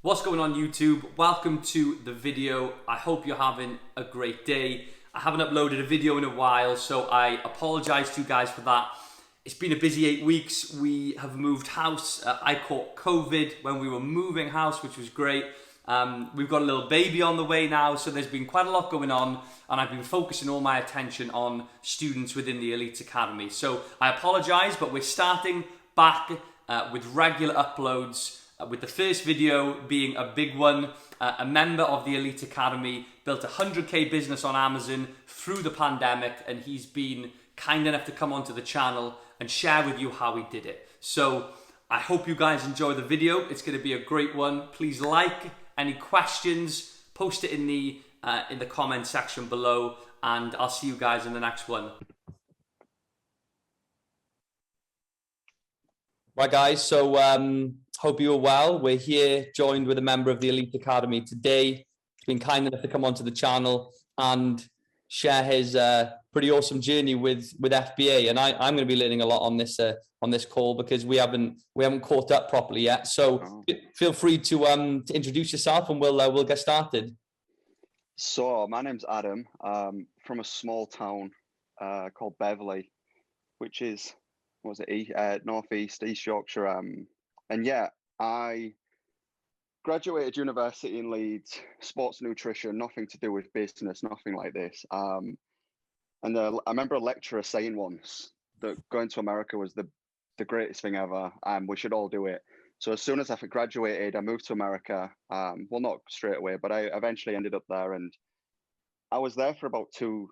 What's going on YouTube? Welcome to the video. I hope you're having a great day. I haven't uploaded a video in a while, so I apologize to you guys for that. It's been a busy 8 weeks. We have moved house. I caught COVID when we were moving house, which was great. We've got a little baby on the way now, so there's been quite a lot going on, and I've been focusing all my attention on students within the Elite Academy. So I apologize, but we're starting back with regular uploads. With the first video being a big one. A member of the Elite Academy built a 100k business on Amazon through the pandemic, and he's been kind enough to come onto the channel and share with you how he did it. So I hope you guys enjoy the video. It's going to be a great one. Please like. Any questions, post it in the comment section below, and I'll see you guys in the next one. Right guys, so hope you're well. We're here joined with a member of the Elite Academy today. He's been kind enough to come onto the channel and share his pretty awesome journey with FBA. And I'm going to be learning a lot on this call because we haven't caught up properly yet. So feel free to introduce yourself and we'll get started. So my name's Adam, from a small town called Beverley, which is northeast East Yorkshire. And yeah, I graduated university in Leeds, sports nutrition, nothing to do with business, nothing like this. And I remember a lecturer saying once that going to America was the greatest thing ever, and we should all do it. So as soon as I graduated, I moved to America. Well, not straight away, but I eventually ended up there, and I was there for about 3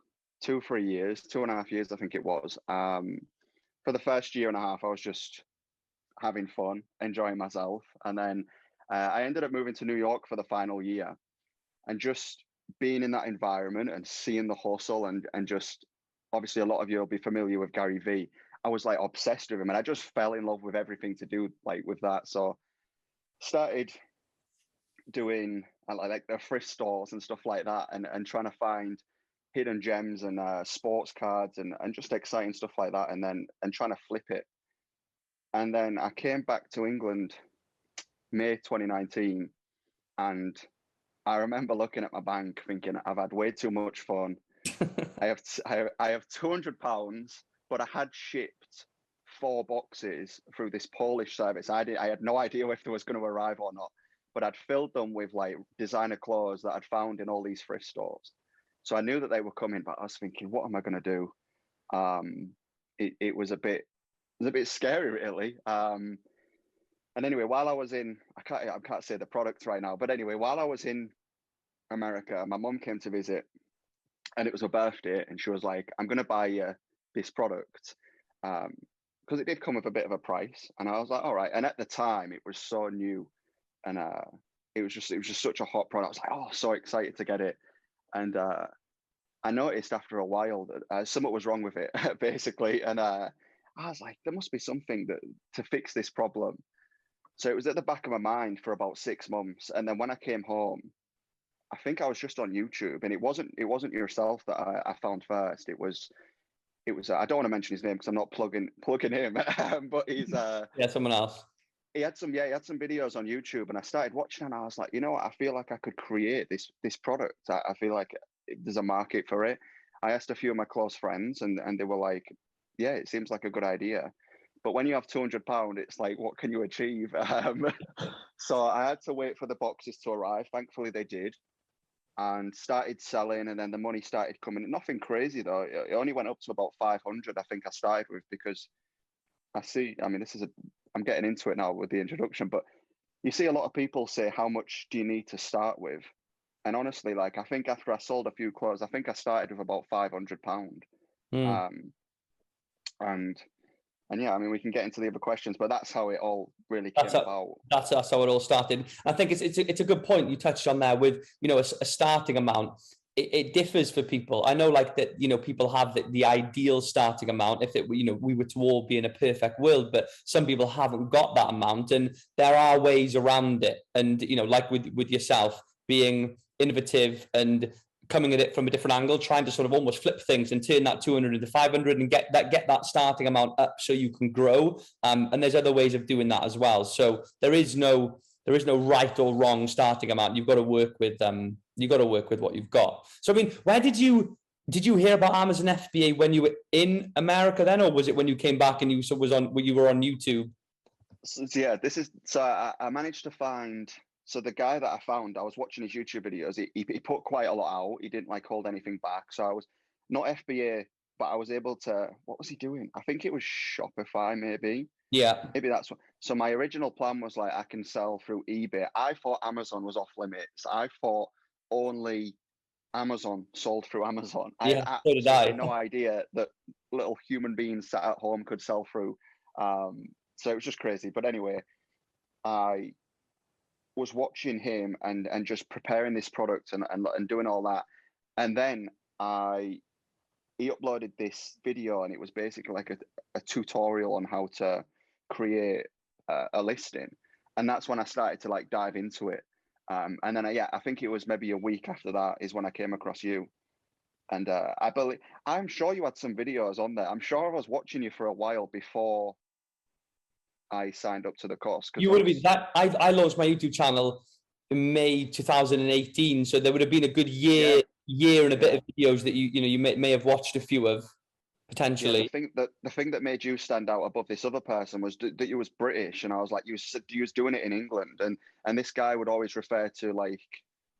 years, 2.5 years, I think it was. For the first year and a half, I was just having fun, enjoying myself. And then I ended up moving to New York for the final year, and just being in that environment and seeing the hustle and just, obviously a lot of you will be familiar with Gary Vee. I was like obsessed with him, and I just fell in love with everything to do like with that. So started doing like the thrift stores and stuff like that, and trying to find hidden gems and sports cards and just exciting stuff like that, and trying to flip it. And then I came back to England May 2019, and I remember looking at my bank thinking, I've had way too much fun. I have £200, but I had shipped 4 boxes through this Polish service. I had no idea if they was going to arrive or not, but I'd filled them with like designer clothes that I'd found in all these thrift stores. So I knew that they were coming, but I was thinking, what am I going to do? It was a bit scary, really. And anyway, while I was in, I can't say the product right now, but anyway, while I was in America, my mum came to visit, and it was her birthday, and she was like, I'm going to buy you this product, because it did come with a bit of a price. And I was like, all right. And at the time, it was so new, and it was just such a hot product. I was like, oh, so excited to get it. And I noticed after a while that something was wrong with it, basically. And I was like, there must be something to fix this problem. So it was at the back of my mind for about 6 months. And then when I came home, I think I was just on YouTube, and it wasn't yourself that I found first. It was I don't want to mention his name because I'm not plugging him, but he's yeah, someone else. He had some videos on YouTube, and I started watching, and I was like, you know what, I feel like I could create this product. I feel like there's a market for it. I asked a few of my close friends, and they were like, yeah, it seems like a good idea. But when you have £200, it's like, what can you achieve? So I had to wait for the boxes to arrive. Thankfully they did, and started selling, and then the money started coming. Nothing crazy though. It only went up to about 500, I think I started with, because I'm getting into it now with the introduction, but you see a lot of people say, how much do you need to start with? And honestly, like, I think after I sold a few clothes, I think I started with about £500. And yeah, I mean, we can get into the other questions, but that's how it all really came about. That's how it all started. I think it's a good point you touched on there with, a starting amount. It differs for people. I know, like, that, people have the ideal starting amount if we were to all be in a perfect world, but some people haven't got that amount, and there are ways around it. And, like with yourself, being innovative and coming at it from a different angle, trying to sort of almost flip things and turn that 200 into 500 and get that starting amount up so you can grow. And there's other ways of doing that as well. So there is no right or wrong starting amount. You've got to work with what you've got. So I mean, where did you hear about Amazon FBA when you were in America then, or was it when you came back and you were on YouTube? So yeah, I managed to find. So the guy that I found, I was watching his YouTube videos. He put quite a lot out. He didn't like hold anything back. So I was not FBA, but I was able to. What was he doing? I think it was Shopify, maybe. Yeah. Maybe that's what. So my original plan was like I can sell through eBay. I thought Amazon was off limits. I thought only Amazon sold through Amazon. I Yeah, had so did absolutely I. no idea that little human beings sat at home could sell through. So it was just crazy. But anyway, I was watching him and just preparing this product and doing all that, and then he uploaded this video, and it was basically like a tutorial on how to create a listing, and that's when I started to like dive into it. And then I think it was maybe a week after that is when I came across you, and I'm sure you had some videos on there. I'm sure I was watching you for a while before I signed up to the course. You would have been that. I launched my YouTube channel in May 2018, so there would have been a good year and a bit of videos that you may have watched a few of potentially. Yeah, the thing that made you stand out above this other person was that you was British, and I was like, you was doing it in England, and this guy would always refer to like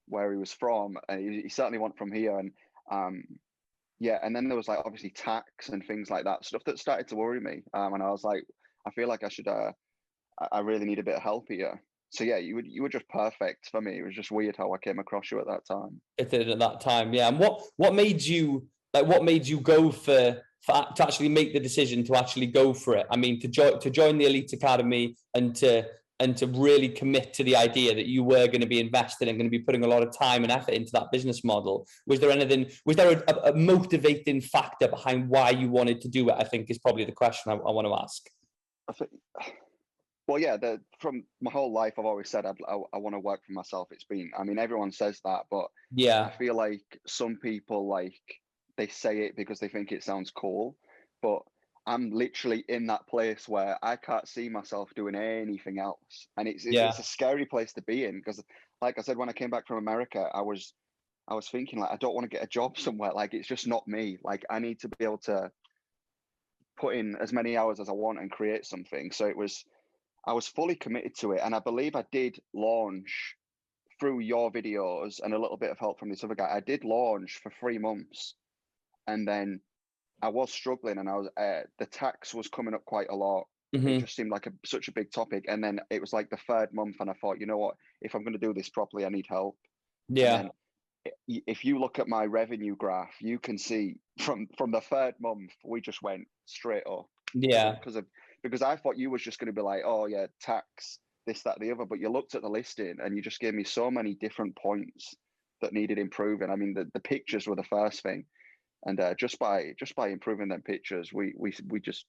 where he was from, and he certainly wasn't from here, and and then there was like obviously tax and things like that, stuff that started to worry me, and I was like, I feel like I really need a bit of help here. So yeah, you were just perfect for me. It was just weird how I came across you at that time. It did at that time, yeah. And what made you go to actually make the decision to actually go for it? I mean, to join the Elite Academy and to really commit to the idea that you were going to be invested and going to be putting a lot of time and effort into that business model. Was there a motivating factor behind why you wanted to do it? I think is probably the question I want to ask. I think, well, yeah, from my whole life, I've always said I want to work for myself. I mean, everyone says that, but yeah, I feel like some people like they say it because they think it sounds cool, but I'm literally in that place where I can't see myself doing anything else, and it's a scary place to be in because, like I said, when I came back from America, I was thinking like I don't want to get a job somewhere. Like it's just not me. Like I need to be able to put in as many hours as I want and create something. So I was fully committed to it, and I believe I did launch through your videos and a little bit of help from this other guy. I did launch for 3 months, and then I was struggling, and I was the tax was coming up quite a lot. Mm-hmm. It just seemed like such a big topic, and then it was like the 3rd month, and I thought, you know what? If I'm going to do this properly, I need help. Yeah. And if you look at my revenue graph, you can see from the 3rd month we just went straight up. Yeah. Because I thought you was just going to be like, oh yeah, tax, this, that, the other. But you looked at the listing and you just gave me so many different points that needed improving. I mean, the pictures were the first thing, and just by improving them pictures, we just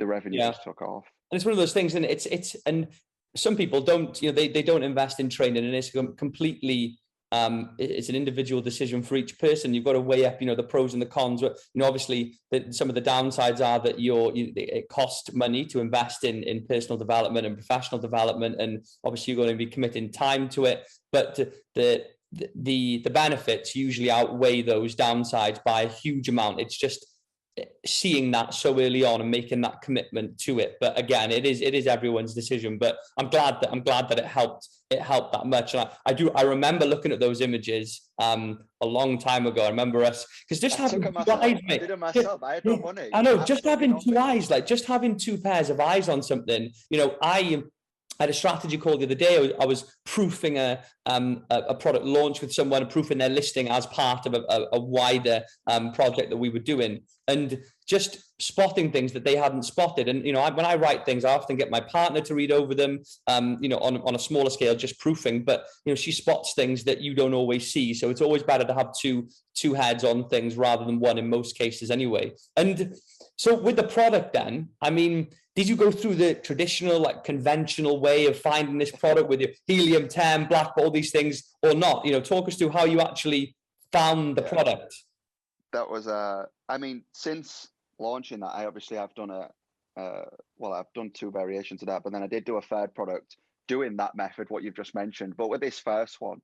the revenue just took off. And it's one of those things, and it's and some people don't, they don't invest in training, and it's completely. It's an individual decision for each person. You've got to weigh up, the pros and the cons. Obviously, some of the downsides are that it costs money to invest in personal development and professional development, and obviously you're going to be committing time to it. But the benefits usually outweigh those downsides by a huge amount. It's just seeing that so early on and making that commitment to it. But again, it is everyone's decision. But I'm glad that it helped that much. And I remember looking at those images a long time ago. I remember us because just having two eyes, mate. I did it myself. I had no money. I know, just having two eyes, like just having two pairs of eyes on something. I had a strategy call the other day. I was proofing a product launch with someone, proofing their listing as part of a wider project that we were doing, and just spotting things that they hadn't spotted. And when I write things, I often get my partner to read over them, on a smaller scale, just proofing. But she spots things that you don't always see. So it's always better to have two heads on things rather than one in most cases, anyway. And so with the product, then, I mean, did you go through the traditional, like conventional way of finding this product with your helium-10, black, all these things, or not? Talk us through how you actually found the product. That was, I mean, since launching that, I've done I've done 2 variations of that, but then I did do a 3rd product doing that method, what you've just mentioned. But with this first one,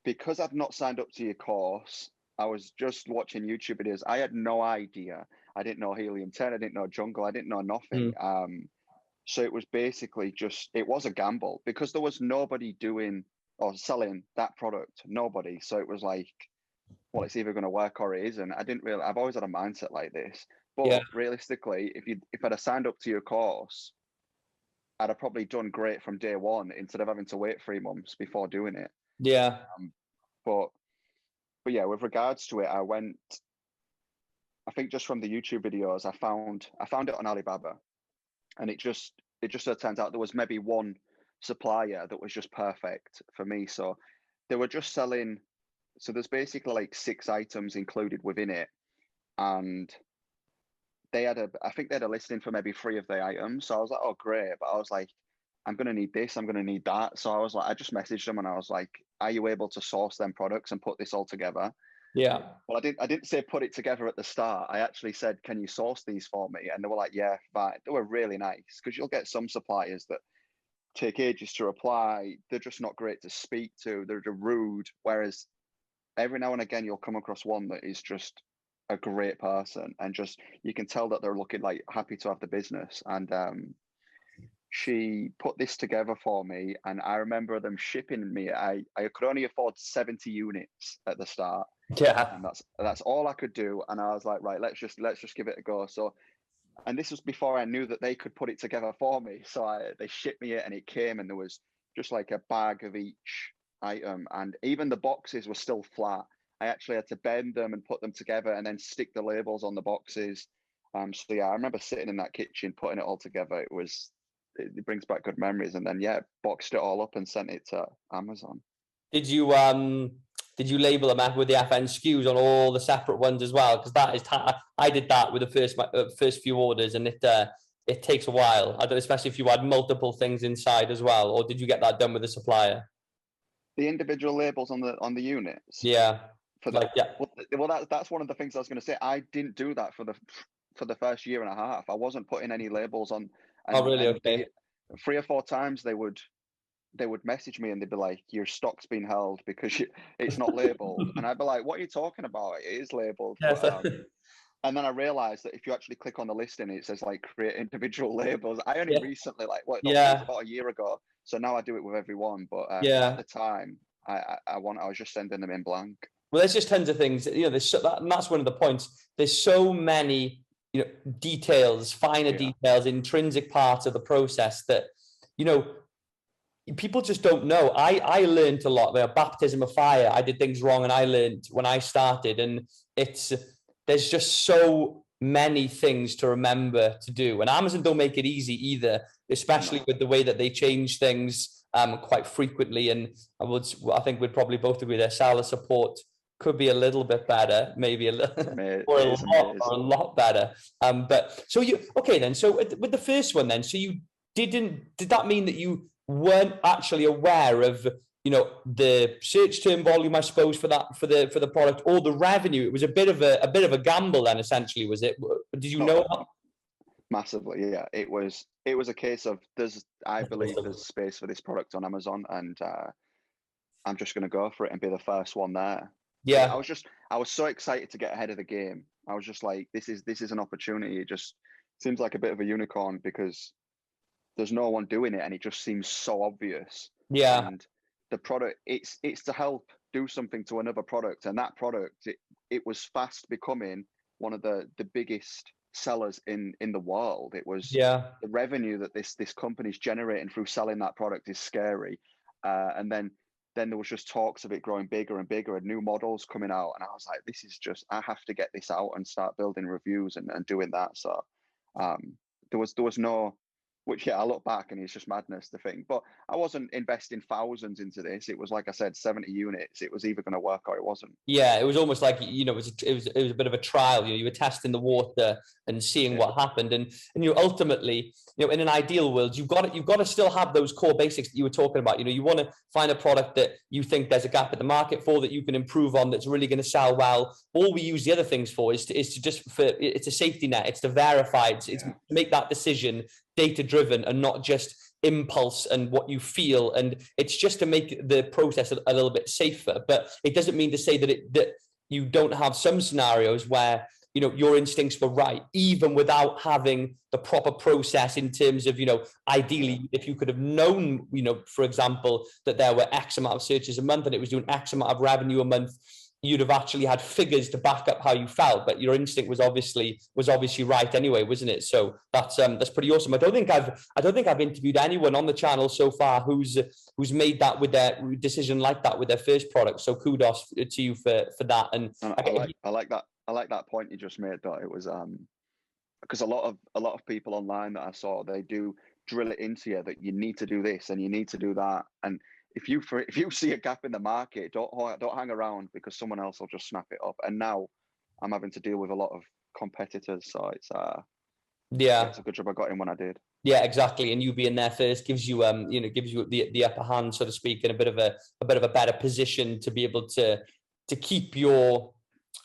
because I've not signed up to your course, I was just watching YouTube videos. I had no idea. I didn't know helium-10. I didn't know jungle. I didn't know nothing. So it was basically just, it was a gamble because there was nobody doing or selling that product. Nobody. So it was like, well, it's either going to work or it isn't. I've always had a mindset like this. But realistically, if I'd have signed up to your course, I'd have probably done great from day one instead of having to wait 3 months before doing it. Yeah. But yeah, with regards to it, I think just from the YouTube videos, I found it on Alibaba, and it just so turns out there was maybe one supplier that was just perfect for me. So they were just selling. So there's basically like 6 items included within it, and I think they had a listing for maybe 3 of the items. So I was like, oh great, but I was like, I'm going to need this, I'm going to need that. So I was like, I just messaged them and I was like, are you able to source them products and put this all together? Yeah. Well, I didn't say put it together at the start. I actually said, can you source these for me? And they were like, yeah, fine. They were really nice, because you'll get some suppliers that take ages to reply. They're just not great to speak to. They're rude. Whereas every now and again, you'll come across one that is just a great person, and just, you can tell that they're looking like happy to have the business. And she put this together for me, and I remember them shipping me. I could only afford 70 units at the start. Yeah. And that's all I could do. And I was like, right, let's just give it a go. So, and this was before I knew that they could put it together for me. So they shipped me it, and it came, and there was just like a bag of each item, and even the boxes were still flat. I actually had to bend them and put them together and then stick the labels on the boxes. So yeah, I remember sitting in that kitchen putting it all together. It brings back good memories. And then boxed it all up and sent it to Amazon. Did you label them with the FN SKUs on all the separate ones as well? Because that is, I did that with the first few orders, and it takes a while. I don't, especially if you had multiple things inside as well. Or did you get that done with the supplier? The individual labels on the units. Yeah. For that, well, that's one of the things I was going to say. I didn't do that for the first year and a half. I wasn't putting any labels on. Oh, really? Okay. 3 or 4 times they would message me and they'd be like, your stock's been held because it's not labeled. And I'd be like, what are you talking about? It is labeled. Yeah, but, and then I realized that if you actually click on the listing, it says like create individual labels. I only recently, it was about a year ago. So now I do it with everyone. But at the time, I was just sending them in blank. Well, there's just tons of things, and that's one of the points. There's so many, details, finer details, intrinsic parts of the process that, people just don't know. I learned a lot. Baptism of fire. I did things wrong, and I learned when I started. And there's just so many things to remember to do. And Amazon don't make it easy either, especially with the way that they change things quite frequently. And I think we'd probably both agree that seller support could be a little bit better, maybe a lot better. But so so with the first one then, so you did that mean that you weren't actually aware of, the search term volume, I suppose, for the product, or the revenue? It was a bit of a gamble then, essentially, was it? Did you know? Massively, yeah. It was a case of I believe there's space for this product on Amazon, and I'm just going to go for it and be the first one there. Yeah, I was so excited to get ahead of the game. I was just like, this is an opportunity. It just seems like a bit of a unicorn because there's no one doing it, and it just seems so obvious. Yeah, and the product, it's to help do something to another product, and that product, it was fast becoming one of the biggest sellers in the world. It was the revenue that this company's generating through selling that product is scary. And then there was just talks of it growing bigger and bigger, and new models coming out, and I was like, this is just, I have to get this out and start building reviews and doing that. So there was no, which I look back and it's just madness to think. But I wasn't investing thousands into this. It was, like I said, 70 units. It was either going to work or it wasn't. Yeah, it was almost like, it was a bit of a trial. You were testing the water and seeing what happened. And ultimately, in an ideal world, you've got to still have those core basics that you were talking about. You want to find a product that you think there's a gap in the market for, that you can improve on, that's really going to sell well. All we use the other things for is to it's a safety net. It's to verify. It's to make that decision data driven and not just impulse and what you feel, and it's just to make the process a little bit safer. But it doesn't mean to say that you don't have some scenarios where, you know, your instincts were right, even without having the proper process in terms of, you know, ideally, if you could have known, you know, for example, that there were X amount of searches a month and it was doing X amount of revenue a month, you'd have actually had figures to back up how you felt. But your instinct was obviously right anyway, wasn't it? So that's pretty awesome. I don't think I've interviewed anyone on the channel so far who's made that with their decision like that with their first product. So kudos to you for that. And I like that point you just made, though. It was because a lot of people online that I saw, they do drill it into you that you need to do this and you need to do that. And if you see a gap in the market, don't hang around, because someone else will just snap it up. And now I'm having to deal with a lot of competitors, so it's it's a good job I got in when I did. Yeah, exactly. And you being there first gives you the upper hand, so to speak, in a bit of a better position to be able to keep your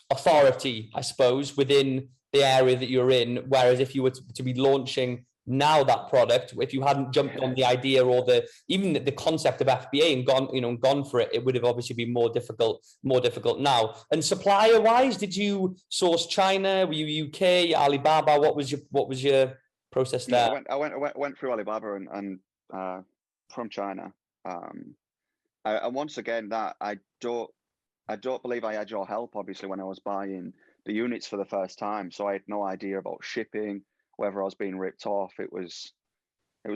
authority, I suppose, within the area that you're in. Whereas if you were to be launching now that product, if you hadn't jumped on the idea or even the concept of FBA and gone for it, it would have obviously been more difficult now. And supplier wise, did you source China? Were you UK, Alibaba? What was your process there? Yeah, I went through Alibaba and from China. And once again, that I don't believe I had your help, obviously, when I was buying the units for the first time. So I had no idea about shipping, whether I was being ripped off. It was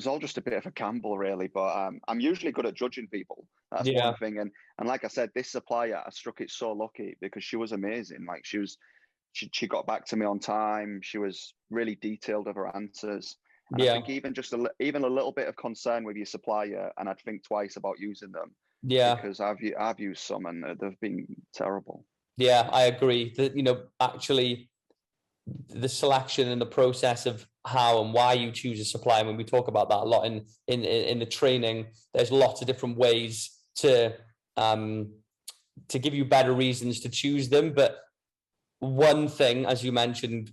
all just a bit of a gamble, really. But I'm usually good at judging people. That's one thing. And like I said, this supplier, I struck it so lucky because she was amazing. Like she got back to me on time. She was really detailed of her answers. And I think even a little bit of concern with your supplier, and I'd think twice about using them. Yeah, because I've used some and they've been terrible. Yeah, I agree. That, you know, actually, the selection and the process of how and why you choose a supplier. When we talk about that a lot in the training, there's lots of different ways to give you better reasons to choose them. But one thing, as you mentioned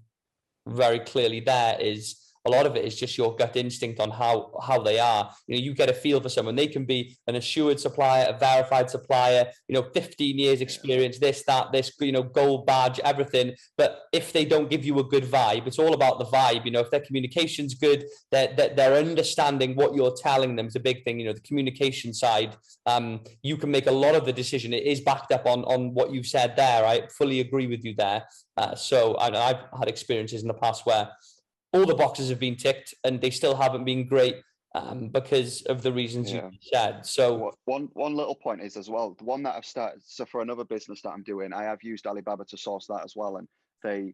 very clearly, there is a lot of it is just your gut instinct on how they are. You know, you get a feel for someone. They can be an assured supplier, a verified supplier, you know, 15 years experience, this, you know, gold badge, everything. But if they don't give you a good vibe, it's all about the vibe. You know, if their communication's good, they're understanding what you're telling them is a big thing. You know, the communication side, you can make a lot of the decision. It is backed up on what you've said there. I fully agree with you there. So I've had experiences in the past where all the boxes have been ticked and they still haven't been great because of the reasons you said. So one little point is as well, the one that I've started, so for another business that I'm doing, I have used Alibaba to source that as well. And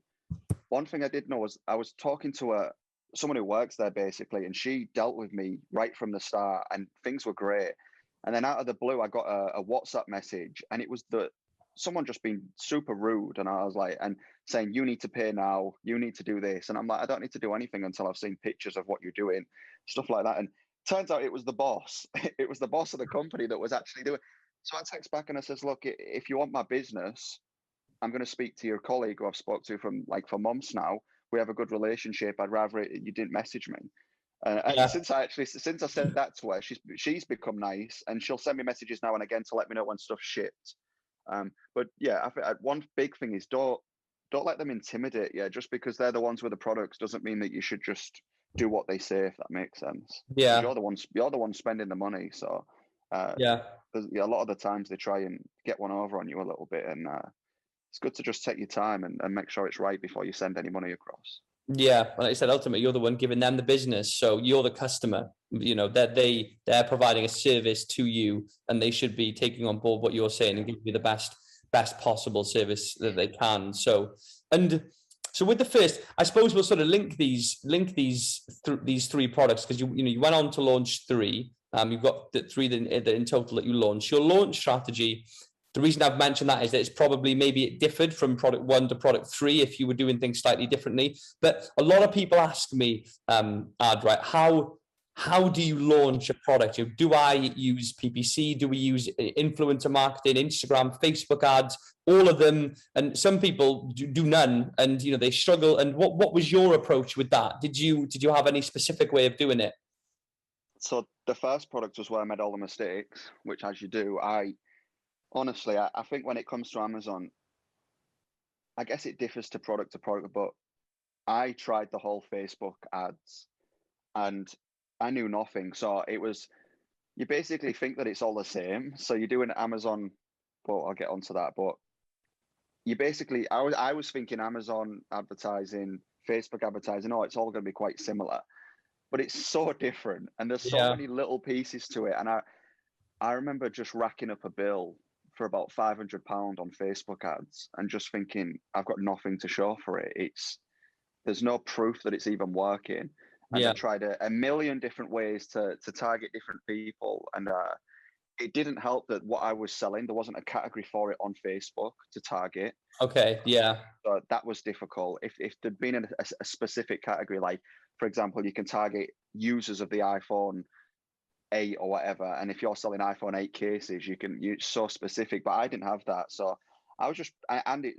one thing I did know was I was talking to someone who works there basically, and she dealt with me right from the start and things were great. And then out of the blue, I got a WhatsApp message, and it was someone just being super rude. And I was like, and saying, you need to pay now, you need to do this. And I'm like, I don't need to do anything until I've seen pictures of what you're doing, stuff like that. And turns out it was the boss. It was the boss of the company that was actually doing. So I text back and I says, look, if you want my business, I'm going to speak to your colleague who I've spoke to for months now. We have a good relationship. I'd rather you didn't message me. And since I said that to her, she's become nice, and she'll send me messages now and again to let me know when stuff's shipped. But yeah, I think one big thing is don't let them intimidate you. Just because they're the ones with the products doesn't mean that you should just do what they say, if that makes sense. Yeah, you're the one spending the money. So a lot of the times they try and get one over on you a little bit, and it's good to just take your time and make sure it's right before you send any money across. Yeah, like I said, ultimately you're the one giving them the business, so you're the customer. You know that they're providing a service to you, and they should be taking on board what you're saying and giving you the best possible service that they can. So with the first, I suppose we'll sort of link these three products, because you went on to launch three. You've got the three in total that you launched. Your launch strategy. The reason I've mentioned that is that it's probably maybe it differed from product 1 to product 3 if you were doing things slightly differently. But a lot of people ask me, right, how do you launch a product? Do I use PPC? Do we use influencer marketing, Instagram, Facebook ads, all of them? And some people do none, and they struggle. And what was your approach with that? Did you have any specific way of doing it? So the first product was where I made all the mistakes, which, as you do, I honestly, I think when it comes to Amazon, I guess it differs to product, but I tried the whole Facebook ads and I knew nothing. So it was, you basically think that it's all the same. So you're doing Amazon, well, I'll get onto that, but you basically, I was thinking Amazon advertising, Facebook advertising, oh, it's all going to be quite similar, but it's so different. And there's so Yeah. many little pieces to it. And I remember just racking up a bill for about £500 on Facebook ads and just thinking, I've got nothing to show for it. There's no proof that it's even working. And I Yeah. tried a million different ways to target different people. And it didn't help that what I was selling, there wasn't a category for it on Facebook to target. Okay. Yeah. So that was difficult. If there'd been a specific category, like, for example, you can target users of the iPhone 8 or whatever, and if you're selling iPhone 8 cases, it's so specific, but I didn't have that. So I was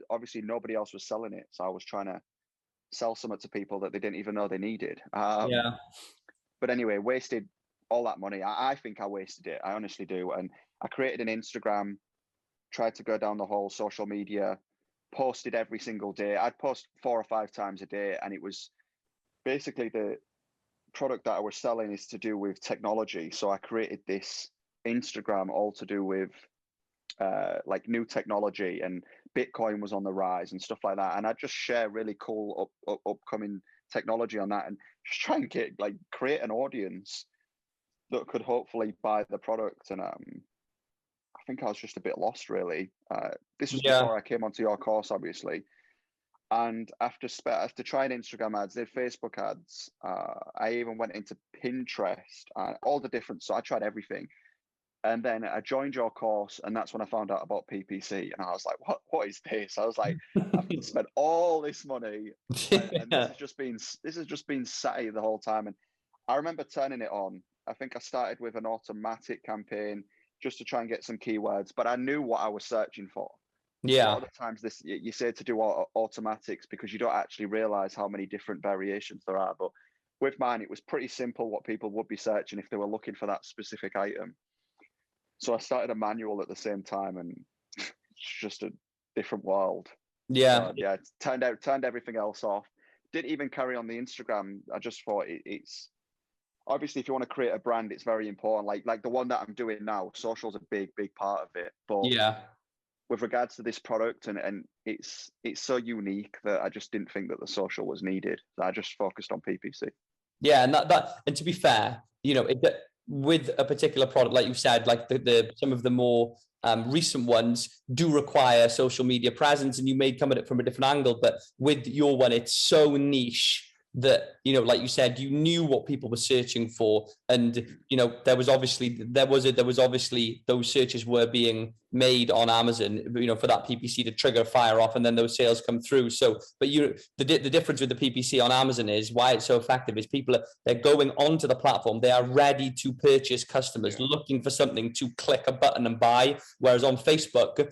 obviously nobody else was selling it. So I was trying to sell something to people that they didn't even know they needed. Yeah. But anyway, wasted all that money. I think I wasted it. I honestly do. And I created an Instagram, tried to go down the whole social media, posted every single day. I'd post 4 or 5 times a day. And it was basically the product that I was selling is to do with technology. So I created this Instagram all to do with like new technology, and Bitcoin was on the rise and stuff like that. And I just share really cool upcoming technology on that, and just try and create an audience that could hopefully buy the product. And I think I was just a bit lost, really. This was before I came onto your course, obviously. And after trying Instagram ads, did Facebook ads. I even went into Pinterest, all the different. So I tried everything. And then I joined your course, and that's when I found out about PPC. And I was like, what is this? I was like, I've spent all this money, and this has just been sat here the whole time. And I remember turning it on. I think I started with an automatic campaign just to try and get some keywords, but I knew what I was searching for. Yeah. A lot of the times you say to do automatics because you don't actually realize how many different variations there are. But with mine, it was pretty simple what people would be searching if they were looking for that specific item. So I started a manual at the same time, and it's just a different world. Yeah. So, yeah, it turned everything else off. Didn't even carry on the Instagram. I just thought it's obviously, if you want to create a brand, it's very important. Like the one that I'm doing now, social's a big part of it. But with regards to this product, and it's so unique that I just didn't think that the social was needed. So I just focused on PPC. Yeah, and to be fair, with a particular product, like you said, like the some of the more recent ones do require social media presence, and you may come at it from a different angle. But with your one, it's so niche that, like you said, you knew what people were searching for, and there was obviously those searches were being made on Amazon, for that PPC to trigger fire off, and then those sales come through. So, but the difference with the PPC on Amazon is why it's so effective is they're going onto the platform, they are ready to purchase, customers looking for something to click a button and buy, whereas on Facebook,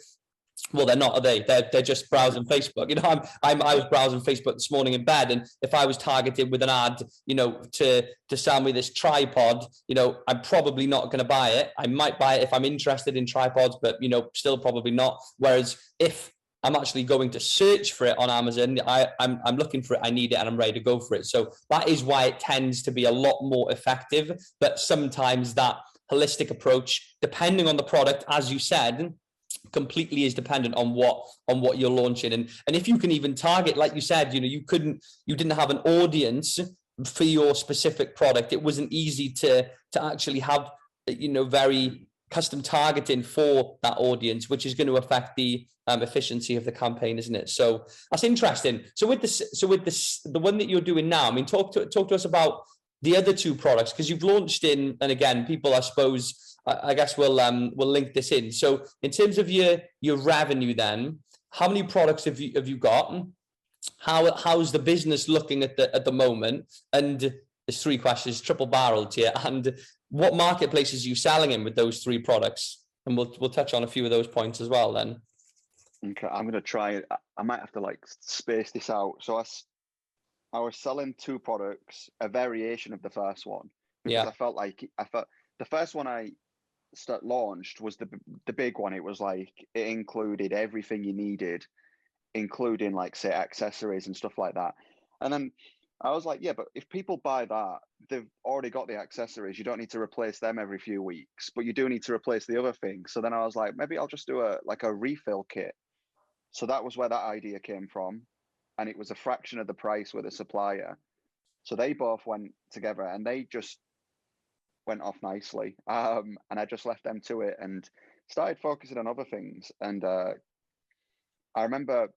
well, they're not, are they? They're just browsing Facebook. I was browsing Facebook this morning in bed, and if I was targeted with an ad, to sell me this tripod, I'm probably not going to buy it. I might buy it if I'm interested in tripods, but still probably not. Whereas if I'm actually going to search for it on Amazon, I'm looking for it, I need it, and I'm ready to go for it. So that is why it tends to be a lot more effective. But sometimes that holistic approach, depending on the product, as you said, completely is dependent on what you're launching. And if you can even target, like you said, you didn't have an audience for your specific product. It wasn't easy to actually have very custom targeting for that audience, which is going to affect the efficiency of the campaign, isn't it? So that's interesting. So with the one that you're doing now, I mean, talk to us about the other 2 products, because you've launched in, and again, people, I suppose, I guess we'll link this in. So in terms of your revenue, then how many products have you got? How's the business looking at the moment? And there's 3 questions, triple barreled here. And what marketplaces are you selling in with those 3 products? And we'll touch on a few of those points as well then. Okay, I'm gonna try. I might have to space this out. So I was selling 2 products, a variation of the first one. because I felt the first one I launched was the big one. It was like it included everything you needed, including like say accessories and stuff like that. And then I was like, yeah, but if people buy that, they've already got the accessories. You don't need to replace them every few weeks, but you do need to replace the other things. So then I was like, maybe I'll just do a refill kit. So that was where that idea came from, and it was a fraction of the price with a supplier. So they both went together, and they just went off nicely. And I just left them to it and started focusing on other things. And I remember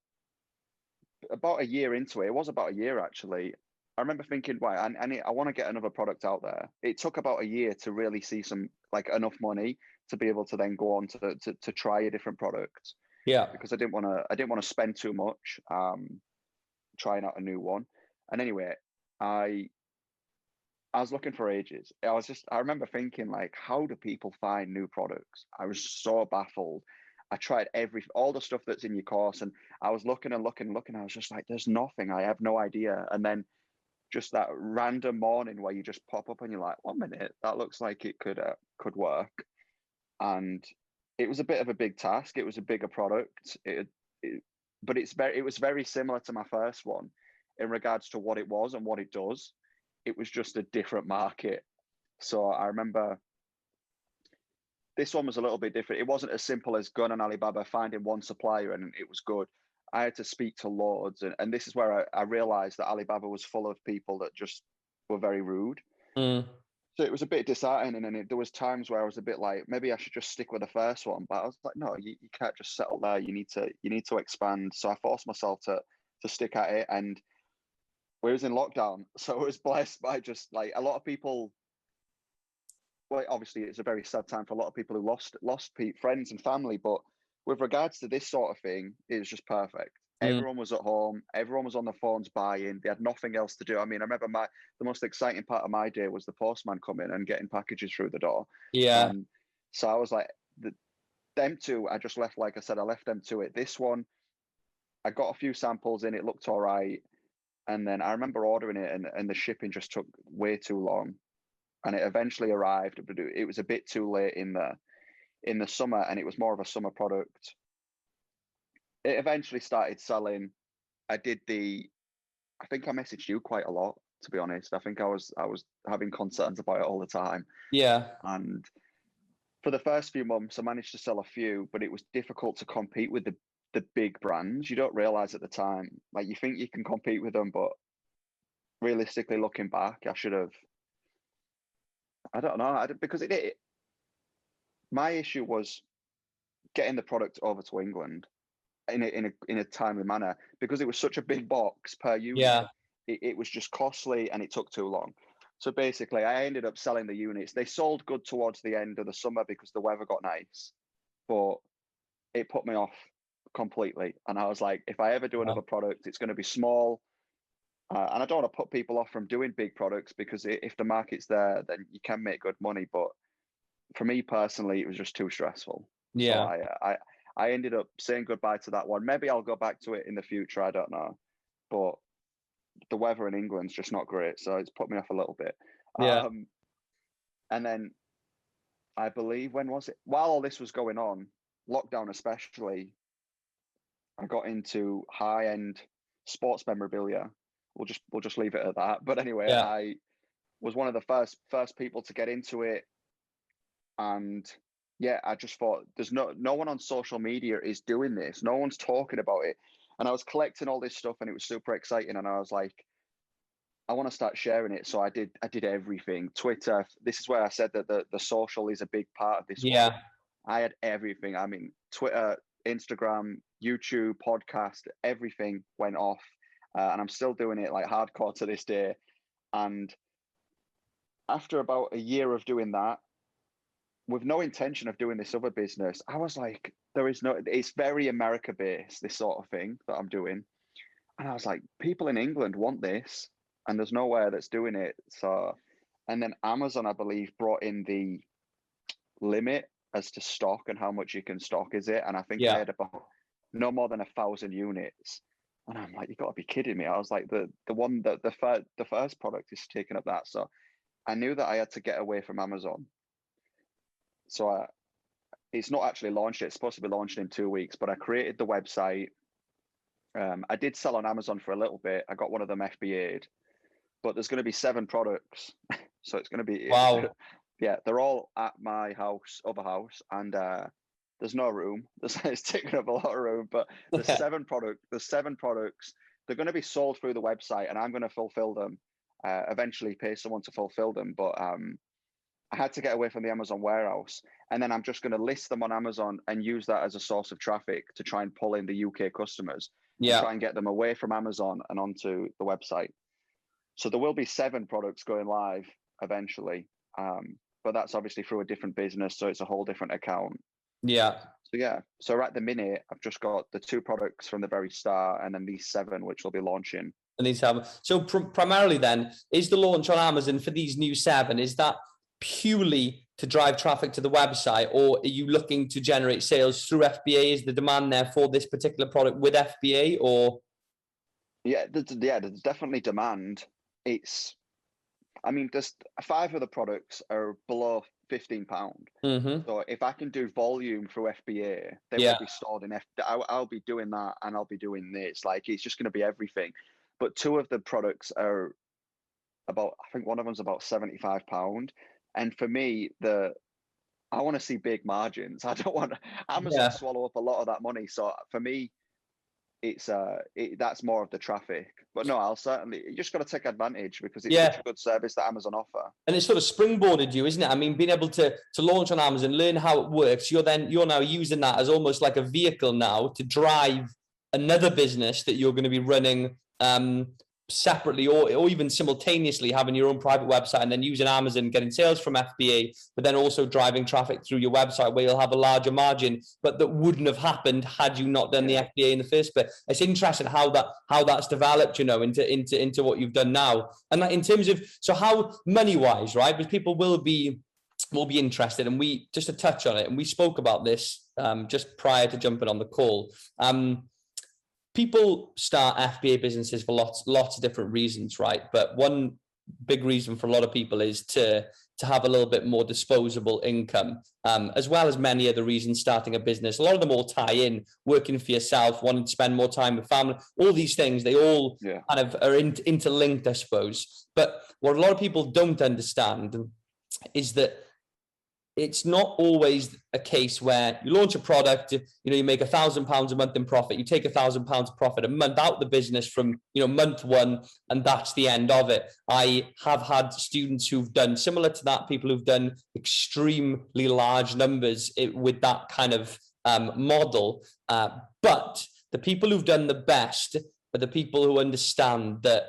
about a year into it, it was about a year actually. I remember thinking, right, I want to get another product out there. It took about a year to really see some like enough money to be able to then go on to try a different product. Yeah. Because I didn't want to spend too much trying out a new one. And anyway, I was looking for ages. I remember thinking like, how do people find new products? I was so baffled. I tried all the stuff that's in your course, and I was looking and looking and looking. I was just like, there's nothing. I have no idea. And then just that random morning where you just pop up and you're like, 1 minute, that looks like it could work. And it was a bit of a big task. It was a bigger product. But it was very similar to my first one in regards to what it was and what it does. It was just a different market. So I remember this one was a little bit different. It wasn't as simple as going on Alibaba, finding one supplier and it was good. I had to speak to loads. And this is where I realized that Alibaba was full of people that just were very rude. Mm. So it was a bit disheartening. And there was times where I was a bit like, maybe I should just stick with the first one. But I was like, no, you can't just settle there. You need to expand. So I forced myself to stick at it. And we was in lockdown. So I was blessed by just like a lot of people. Well, obviously it's a very sad time for a lot of people who lost friends and family, but with regards to this sort of thing, it was just perfect. Everyone was at home, everyone was on the phones buying, they had nothing else to do. I mean, I remember the most exciting part of my day was the postman coming and getting packages through the door. Yeah. So I was like, them two, I just left, like I said, I left them to it. This one, I got a few samples in, it looked all right. And then I remember ordering it and the shipping just took way too long. And it eventually arrived, but it was a bit too late in the summer, and it was more of a summer product. It eventually started selling. I think I messaged you quite a lot, to be honest. I think I was having concerns about it all the time. Yeah. And for the first few months, I managed to sell a few, but it was difficult to compete with the big brands. You don't realize at the time, like you think you can compete with them, but realistically looking back, I should have. I don't know, because my issue was getting the product over to England in a timely manner, because it was such a big box per unit. Yeah. It was just costly and it took too long. So basically, I ended up selling the units. They sold good towards the end of the summer because the weather got nice, but it put me off completely. And I was like, if I ever do another product, it's going to be small. And I don't want to put people off from doing big products, because if the market's there, then you can make good money. But for me personally, it was just too stressful. Yeah. So I ended up saying goodbye to that one. Maybe I'll go back to it in the future. I don't know. But the weather in England's just not great. So it's put me off a little bit. Yeah. And then I believe, when was it? While all this was going on, lockdown especially, I got into high-end sports memorabilia. We'll just leave it at that. But anyway, Yeah. I was one of the first people to get into it. And yeah, I just thought, there's no one on social media is doing this. No one's talking about it. And I was collecting all this stuff and it was super exciting. And I was like, I want to start sharing it. So I did everything. Twitter. This is where I said that the social is a big part of this one. Yeah. I had everything. I mean, Twitter, Instagram, YouTube, podcast, everything went off. And I'm still doing it like hardcore to this day. And after about a year of doing that, with no intention of doing this other business, I was like, it's very America based, this sort of thing that I'm doing. And I was like, people in England want this and there's nowhere that's doing it. So, and then Amazon, I believe, brought in the limit as to stock and how much you can stock, is it? And I think I had about no more than 1,000 units. And I'm like, you got to be kidding me. I was like, the one that the first product is taking up that. So I knew that I had to get away from Amazon. So it's not actually launched yet. It's supposed to be launched in 2 weeks, but I created the website. I did sell on Amazon for a little bit. I got one of them FBA'd, but there's going to be 7 products. So it's going to be, Wow. yeah, they're all at my house, other house, and there's no room. It's taking up a lot of room, but there's 7 products. There's 7 products. They're going to be sold through the website, and I'm going to fulfill them. Eventually, pay someone to fulfill them, but I had to get away from the Amazon warehouse, and then I'm just going to list them on Amazon and use that as a source of traffic to try and pull in the UK customers and try and get them away from Amazon and onto the website. So there will be 7 products going live eventually, but that's obviously through a different business, so it's a whole different account. Yeah. So yeah, so at the minute I've just got the 2 products from the very start, and then these 7 which will be launching. And these have so primarily then is the launch on Amazon for these new 7, is that purely to drive traffic to the website, or are you looking to generate sales through FBA? Is the demand there for this particular product with FBA, or? Yeah, there's definitely demand. I mean, there's 5 of the products are below £15. Mm-hmm. So if I can do volume through FBA, they won't be stored in I'll be doing that, and I'll be doing this. Like, it's just going to be everything. But 2 of the products are about, I think one of them's about £75. And for me, I want to see big margins. I don't want Amazon to swallow up a lot of that money. So for me, that's more of the traffic. But no, you just got to take advantage, because it's such a good service that Amazon offer. And it's sort of springboarded you, isn't it? I mean, being able to launch on Amazon, learn how it works, you're now using that as almost like a vehicle now to drive another business that you're going to be running separately, or even simultaneously, having your own private website and then using Amazon, getting sales from FBA, but then also driving traffic through your website where you'll have a larger margin, but that wouldn't have happened had you not done the FBA in the first place. It's interesting how that's developed, into what you've done now. And that in terms of, so how money wise, right? Because people will be interested, and we just to touch on it, and we spoke about this just prior to jumping on the call. People start FBA businesses for lots of different reasons, right? But one big reason for a lot of people is to have a little bit more disposable income, as well as many other reasons starting a business. A lot of them all tie in: working for yourself, wanting to spend more time with family, all these things, they all kind of are interlinked, I suppose. But what a lot of people don't understand is that it's not always a case where you launch a product, you make £1,000 a month in profit, you take £1,000 profit a month out the business from, month 1, and that's the end of it. I have had students who've done similar to that, people who've done extremely large numbers with that kind of model. But the people who've done the best are the people who understand that,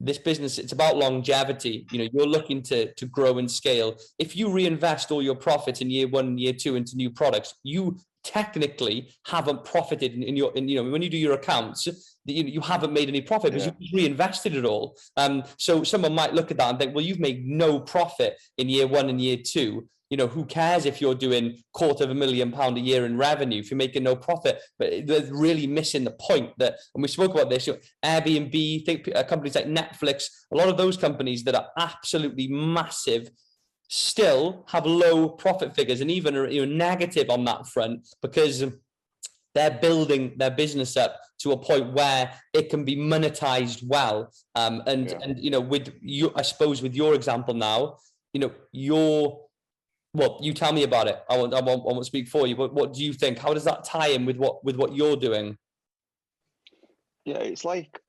this business, it's about longevity. You're looking to grow and scale. If you reinvest all your profits in year 1 and year 2 into new products, you technically haven't profited when you do your accounts, you haven't made any profit because you've reinvested it all. So someone might look at that and think, well, you've made no profit in year 1 and year 2. Who cares if you're doing £250,000 a year in revenue if you're making no profit? But they're really missing the point that, and we spoke about this, Airbnb, companies like Netflix, a lot of those companies that are absolutely massive still have low profit figures, and even are negative on that front, because they're building their business up to a point where it can be monetized well. And with you, I suppose with your example now, well, you tell me about it. I won't speak for you, but what do you think? How does that tie in with what you're doing? Yeah, it's like,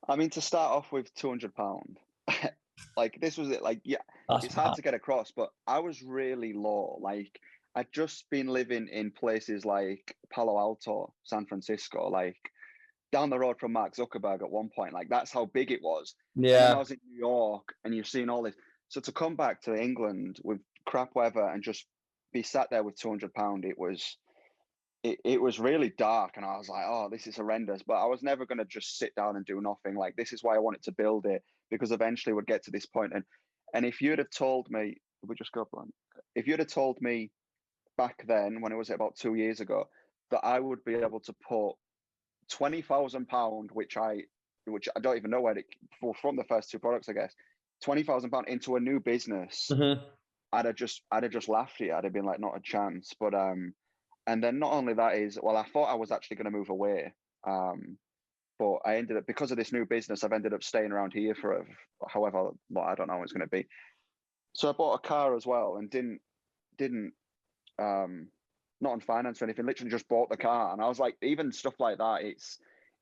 I mean, to start off with £200, like this was it. Like, it's hard to get across, but I was really low. Like, I'd just been living in places like Palo Alto, San Francisco, like down the road from Mark Zuckerberg at one point. Like, that's how big it was. Yeah. And then I was in New York, and you've seen all this. So to come back to England with crap weather and just be sat there with £200, it was really dark, and I was like, oh, this is horrendous. But I was never going to just sit down and do nothing. Like, this is why I wanted to build it, because eventually we'd get to this point. And if you'd have told me, if you'd have told me back then, when it was about 2 years ago, that I would be able to put £20,000, which I which I don't even know where it from the first two products, I guess, £20,000 into a new business. I'd have just laughed at it. I'd have been like, not a chance. But and then not only that is, well, I thought I was actually going to move away. But I ended up, because of this new business, I've ended up staying around here for however, well, I don't know what it's going to be. So I bought a car as well, and didn't not on finance or anything, literally just bought the car. And I was like, even stuff like that,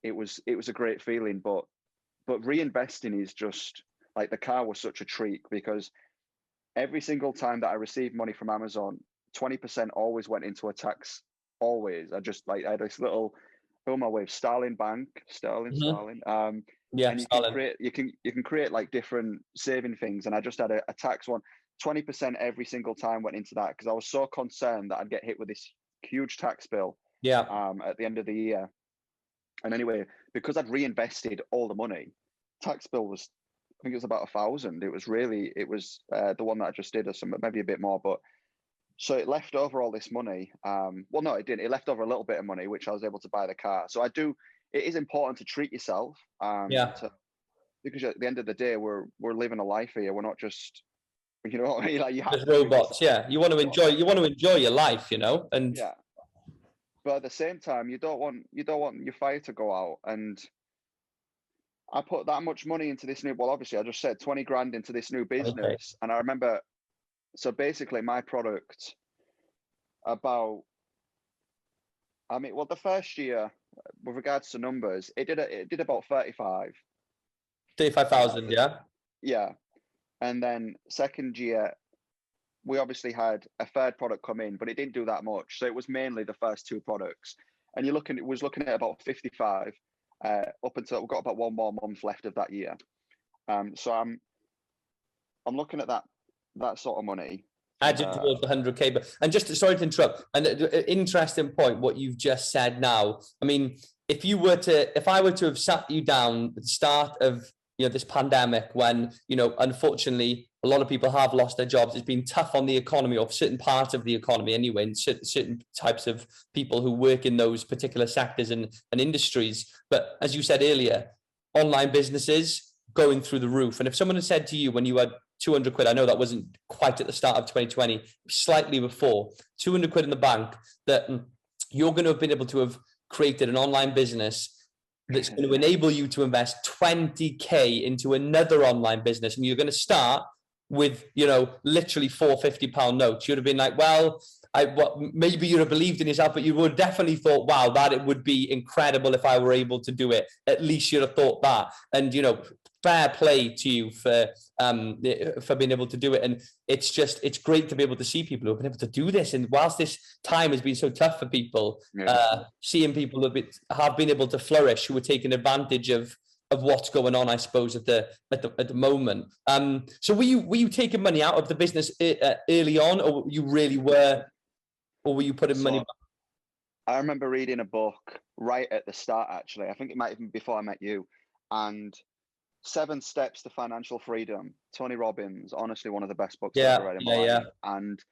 it was a great feeling. But reinvesting is just like, the car was such a treat, because every single time that I received money from Amazon, 20% always went into a tax. Always. I had this little, my wave, Sterling. And you can create like different saving things. And I just had a tax one. 20% every single time went into that, because I was so concerned that I'd get hit with this huge tax bill at the end of the year. And anyway, because I'd reinvested all the money, tax bill was, I think it was about 1,000. It was the one that I just did, or some, maybe a bit more, but so it left over all this money. Well, no, it didn't. It left over a little bit of money, which I was able to buy the car. So it is important to treat yourself. Because at the end of the day, we're living a life here. We're not just, you know what I mean? Like, you have just robots. Yeah. You want to enjoy your life, you know? And yeah. But at the same time, you don't want your fire to go out. And I put that much money into this well, obviously I just said 20 grand into this new business. Okay. And I remember, so basically my product, the first year, with regards to numbers, it did about 35,000. Yeah. Yeah. And then second year, we obviously had a third product come in, but it didn't do that much. So it was mainly the first two products. And was looking at about 55, up until we've got about one more month left of that year. So I'm looking at that sort of money. Added towards the 100K. But, and just, sorry to interrupt, an interesting point, what you've just said now. I mean, if I were to have sat you down at the start of, this pandemic, when, unfortunately, a lot of people have lost their jobs. It's been tough on the economy, or certain parts of the economy anyway, and certain types of people who work in those particular sectors and industries. But as you said earlier, online businesses going through the roof. And if someone had said to you when you had 200 quid, I know that wasn't quite at the start of 2020, slightly before, 200 quid in the bank, that you're going to have been able to have created an online business that's going to enable you to invest 20K into another online business. And you're going to start with, literally £450 notes. You'd have been like, well, maybe you'd have believed in yourself, but you would have definitely thought, wow, that it would be incredible if I were able to do it. At least you'd have thought that. And, fair play to you for being able to do it. And it's great to be able to see people who have been able to do this. And whilst this time has been so tough for people, seeing people have been able to flourish, who are taking advantage of what's going on, I suppose, at the moment. So were you taking money out of the business early on, or you really were, or were you putting money back? I remember reading a book right at the start, actually. I think it might have been before I met you. And 7 Steps to Financial Freedom, Tony Robbins, honestly, one of the best books I've ever read in my life. And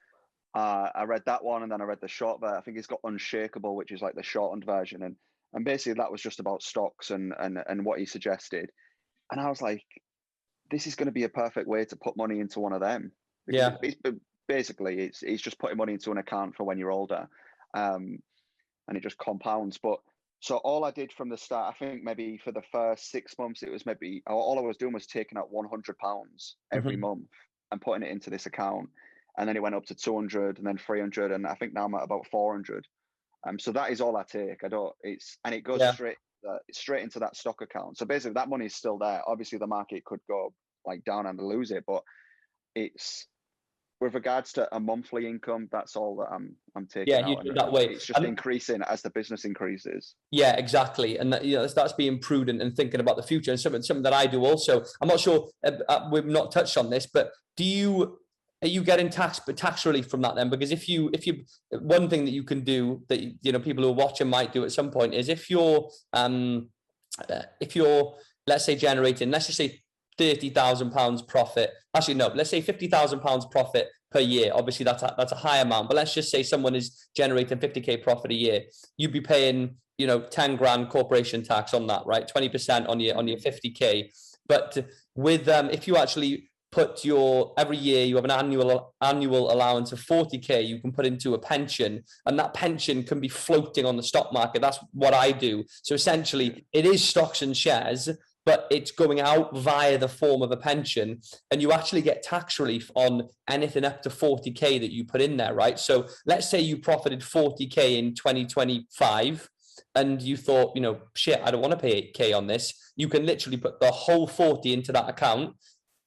I read that one, and then I read the short version. I think it's got Unshakable, which is like the shortened version. And basically that was just about stocks and what he suggested. And I was like, this is going to be a perfect way to put money into one of them. Basically, it's just putting money into an account for when you're older. And it just compounds. But so all I did from the start, I think maybe for the first 6 months, it was maybe all I was doing was taking out £100 every month and putting it into this account. And then it went up to 200 and then 300. And I think now I'm at about 400. So that is all I take. It goes straight into that stock account. So basically that money is still there. Obviously the market could go like down and lose it, but it's, with regards to a monthly income, that's all that I'm taking out. You do it that way. It's just increasing as the business increases. Yeah, exactly. And that's being prudent and thinking about the future. And something that I do also. I'm not sure, we've not touched on this, but are you getting tax relief from that then? Because if you one thing that you can do that people who are watching might do at some point is if you're let's say generating, let's just say £30,000 profit. Actually, no, let's say £50,000 profit per year. Obviously, that's a high amount, but let's just say someone is generating 50K profit a year. You'd be paying, 10 grand corporation tax on that, right? 20% on your 50K. But with if you actually put every year you have an annual allowance of 40K you can put into a pension, and that pension can be floating on the stock market. That's what I do. So essentially it is stocks and shares, but it's going out via the form of a pension, and you actually get tax relief on anything up to 40K that you put in there, right? So let's say you profited 40K in 2025 and you thought, shit, I don't want to pay 8K on this. You can literally put the whole 40 into that account,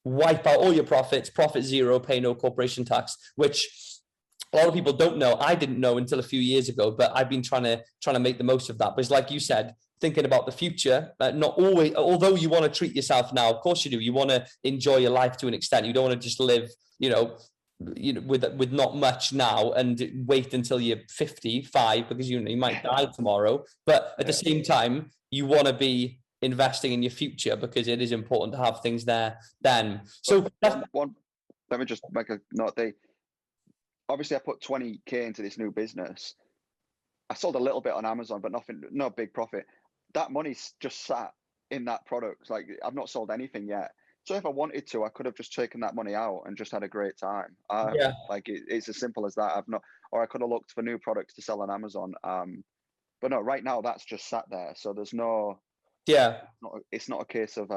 wipe out all your profits, profit zero, pay no corporation tax, which a lot of people don't know. I didn't know until a few years ago, but I've been trying to make the most of that. But it's like you said, thinking about the future, not always, although you want to treat yourself now, of course you do. You want to enjoy your life to an extent. You don't want to just live, with not much now and wait until you're 55 because you might die tomorrow. But at the same time, you want to be investing in your future because it is important to have things there then. So let me just make a note. Obviously I put 20K into this new business. I sold a little bit on Amazon, but no big profit. That money's just sat in that product. Like, I've not sold anything yet. So if I wanted to, I could have just taken that money out and just had a great time. Like it's as simple as that. Or I could have looked for new products to sell on Amazon. But no, right now that's just sat there. So there's no, it's not a case of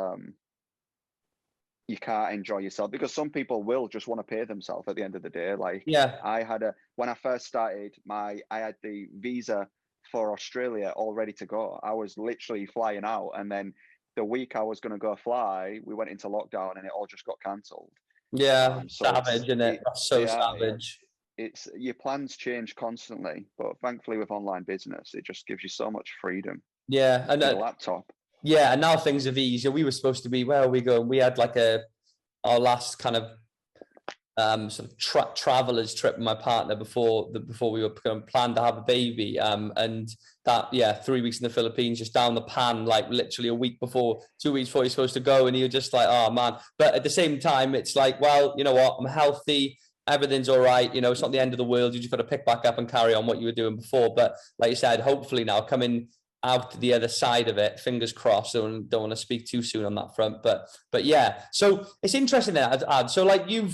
you can't enjoy yourself, because some people will just want to pay themselves at the end of the day. Like, when I first started, I had the visa for Australia all ready to go. I was literally flying out, and then the week I was going to go fly, we went into lockdown and it all just got cancelled. Savage, isn't it? That's so savage. It's your plans change constantly, but thankfully with online business, it just gives you so much freedom. And a laptop. And now things have eased. We were supposed to be, where are we going? We had like our last kind of sort of travelers trip with my partner before we were going to plan to have a baby, and that 3 weeks in the Philippines, just down the pan, like literally 2 weeks before you're supposed to go, and you're just like, oh man. But at the same time, it's like, well, you know what, I'm healthy, everything's all right, it's not the end of the world. You just got to pick back up and carry on what you were doing before. But like you said, hopefully now coming out the other side of it, fingers crossed. Don't want to speak too soon on that front, but yeah. So it's interesting that Ad. So like you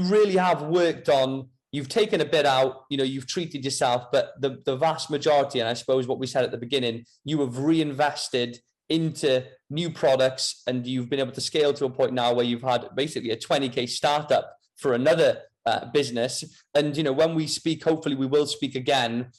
really have worked on, you've taken a bit out, you've treated yourself, but the vast majority, and I suppose what we said at the beginning, you have reinvested into new products, and you've been able to scale to a point now where you've had basically a 20K startup for another business. And when we speak, hopefully we will speak again,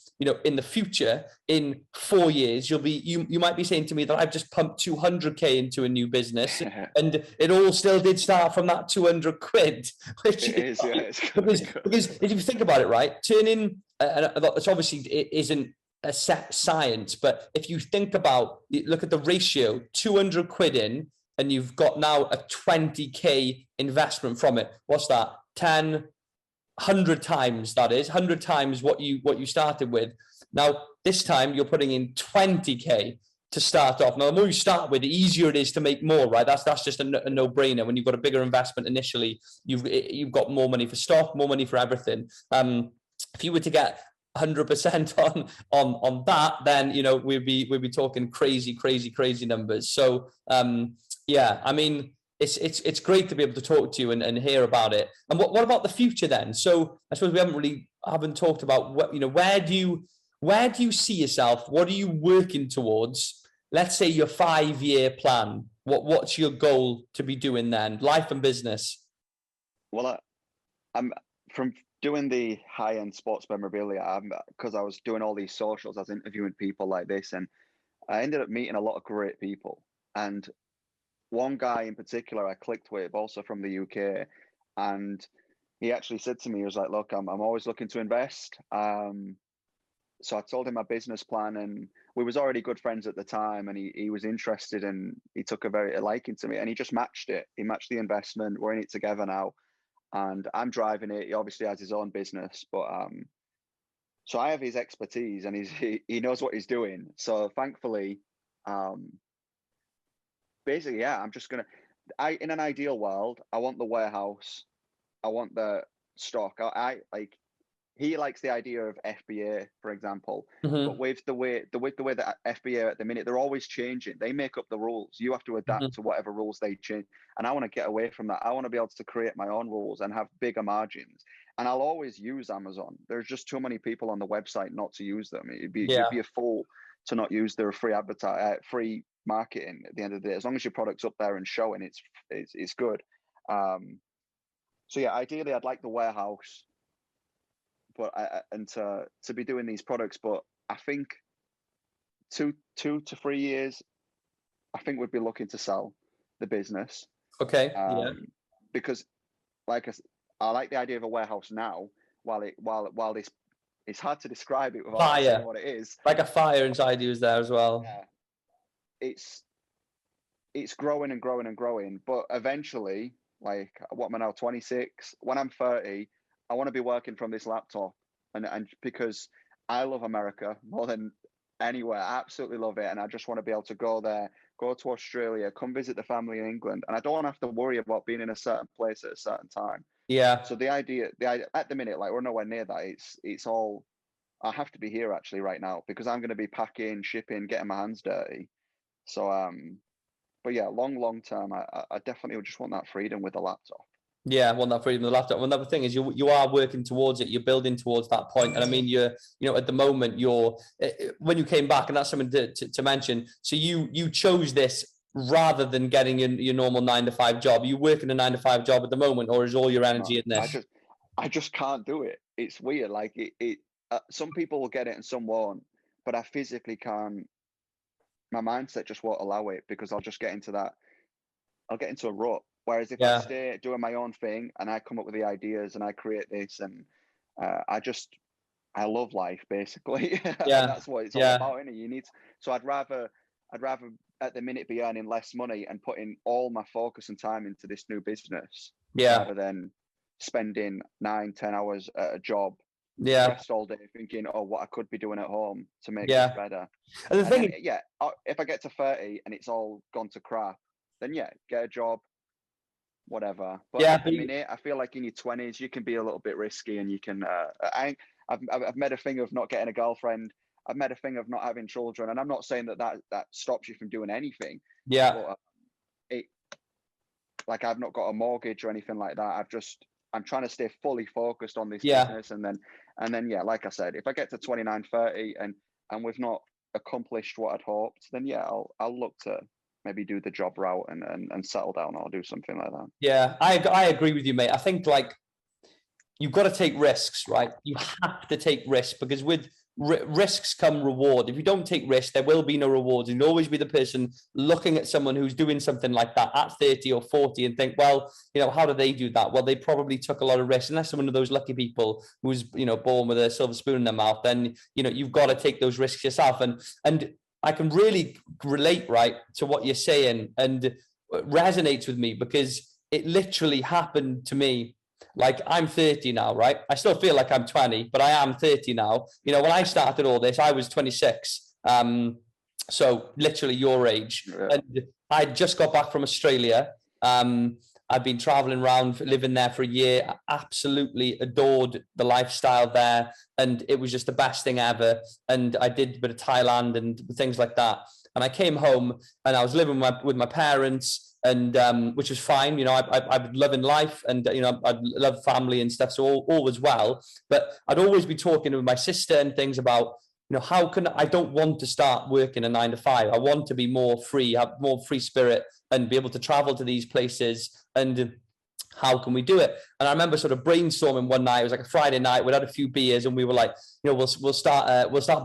in the future, in 4 years, you might be saying to me that I've just pumped 200K into a new business and it all still did start from that 200 quid, which because if you think about it, right, turning it's obviously, it isn't a set science, but if you think about, look at the ratio, 200 quid in, and you've got now a 20K investment from it. What's that? 100 times, that is 100 times what you started with. Now this time you're putting in 20K to start off. Now the more you start with, the easier it is to make more, right? That's just a no-brainer. When you've got a bigger investment initially, you've got more money for stock, more money for everything. If you were to get 100% on that, then we'd be talking crazy numbers. So I mean, it's great to be able to talk to you and hear about it. And what about the future then? So I suppose we haven't talked about what, where do you see yourself? What are you working towards? Let's say your 5-year plan. What's your goal to be doing then? Life and business. Well, I'm from doing the high-end sports memorabilia, because I was doing all these socials, I was interviewing people like this, and I ended up meeting a lot of great people. And one guy in particular I clicked with, also from the UK, and he actually said to me, he was like, look, I'm always looking to invest. So I told him my business plan, and we was already good friends at the time, and he was interested, and he took a liking to me, and he just matched it. He matched the investment. We're in it together now, and I'm driving it. He obviously has his own business, but so I have his expertise, and he knows what he's doing. So thankfully, basically, yeah, I'm just gonna. In an ideal world, I want the warehouse, I want the stock. I like, he likes the idea of FBA, for example, but with the way that FBA at the minute, they're always changing. They make up the rules. You have to adapt to whatever rules they change. And I want to get away from that. I want to be able to create my own rules and have bigger margins. And I'll always use Amazon. There's just too many people on the website not to use them. You'd be a fool to not use their free marketing at the end of the day. As long as your product's up there and showing, it's good. So yeah, ideally, I'd like the warehouse, but and to be doing these products. But I think 2 to 3 years, I think we'd be looking to sell the business. Okay. Because, like I like the idea of a warehouse now. While this, it's hard to describe it without saying what it is. Like a fire inside you is there as well. Yeah. It's growing and growing and growing, but eventually, like, what am I now, 26? When I'm 30, I want to be working from this laptop, and because I love America more than anywhere. I absolutely love it, and I just want to be able to go there, go to Australia, come visit the family in England, and I don't have to worry about being in a certain place at a certain time. Yeah. So the idea at the minute, like, we're nowhere near that. It's all, I have to be here actually right now because I'm going to be packing, shipping, getting my hands dirty. So but yeah, long term, I definitely would just want that freedom with the laptop. Yeah, I want that freedom with the laptop. Another thing is you are working towards it. You're building towards that point. And I mean, at the moment, when you came back, and that's something to mention. So you chose this rather than getting your normal 9-to-5 job. You work in a 9-to-5 job at the moment, or is all your energy in this? I just can't do it. It's weird. Like some people will get it and some won't, but I physically can't. My mindset just won't allow it because I'll just get into that. I'll get into a rut. Whereas if I stay doing my own thing and I come up with the ideas and I create this, and I love life basically. Yeah, and that's what it's all about, isn't it? You need to, so I'd rather at the minute be earning less money and putting all my focus and time into this new business, rather than spending 9-10 hours at a job, stressed all day thinking, oh, what I could be doing at home to make this better. And the thing, if I get to 30 and it's all gone to crap, then get a job, whatever. But at the minute, I feel like in your 20s, you can be a little bit risky, and you can. I've made a thing of not getting a girlfriend. I've made a thing of not having children, and I'm not saying that stops you from doing anything. Yeah. But like, I've not got a mortgage or anything like that. I'm trying to stay fully focused on this business, and then like I said, if I get to 29, 30, and we've not accomplished what I'd hoped, then I'll look to maybe do the job route and settle down, or do something like that. Yeah, I agree with you, mate. I think, like, you've got to take risks, right? You have to take risks, because with risks come reward. If you don't take risks, there will be no rewards. And you'll always be the person looking at someone who's doing something like that at 30 or 40 and think, well, how do they do that? Well, they probably took a lot of risks. Unless someone of those lucky people who's, born with a silver spoon in their mouth, then, you've got to take those risks yourself. And I can really relate, right, to what you're saying, and it resonates with me because it literally happened to me. Like, I'm 30 now, right? I still feel like I'm 20, but I am 30 now. When I started all this, I was 26. So literally your age. Yeah. And I just got back from Australia. I've been traveling around, living there for a year. I absolutely adored the lifestyle there. And it was just the best thing ever. And I did a bit of Thailand and things like that. And I came home and I was living with my parents, and which was fine. I was loving life, and I love family and stuff, so all was well. But I'd always be talking with my sister and things about, how can I don't want to start working a 9-to-5. I want to be more free, have more free spirit, and be able to travel to these places. And how can we do it? And I remember sort of brainstorming one night. It was like a Friday night. We'd had a few beers, and we were like, we'll start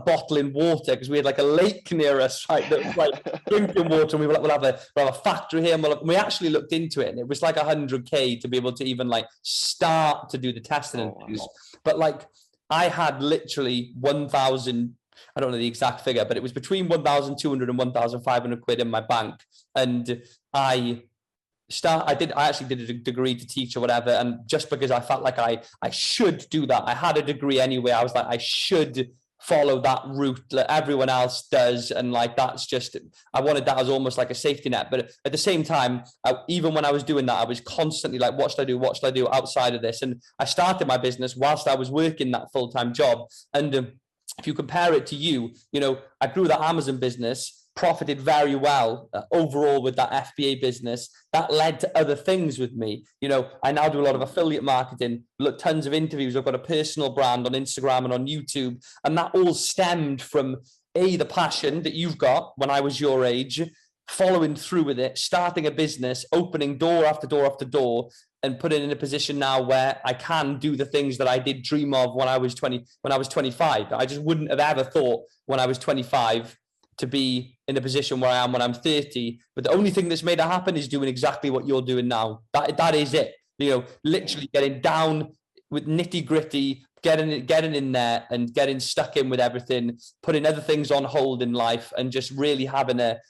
bottling water, because we had like a lake near us, right? That was like drinking water. And we were like, we'll have a factory here. And we actually looked into it, and it was like 100K to be able to even like start to do the testing and things. Wow. But like, I had literally 1,000. I don't know the exact figure, but it was between 1,200 and 1,500 quid in my bank, and I actually did a degree to teach or whatever, and just because I felt like I should do that, I had a degree anyway. I was like, I should follow that route that everyone else does. And like, that's just, I wanted that as almost like a safety net. But at the same time, even when I was doing that, I was constantly like, what should I do? What should I do outside of this? And I started my business whilst I was working that full-time job. And if you compare it to you, you know, I grew that Amazon business, profited very well overall with that FBA business. That led to other things with me. You know, I now do a lot of affiliate marketing, look, tons of interviews. I've got a personal brand on Instagram and on YouTube. And that all stemmed from the passion that you've got when I was your age, following through with it, starting a business, opening door after door after door, and putting in a position now where I can do the things that I did dream of when I was 25. I just wouldn't have ever thought when I was 25 to be in the position where I am when I'm 30. But the only thing that's made it happen is doing exactly what you're doing now. That is it. You know, literally getting down with nitty gritty, getting in there and getting stuck in with everything, putting other things on hold in life, and just really having a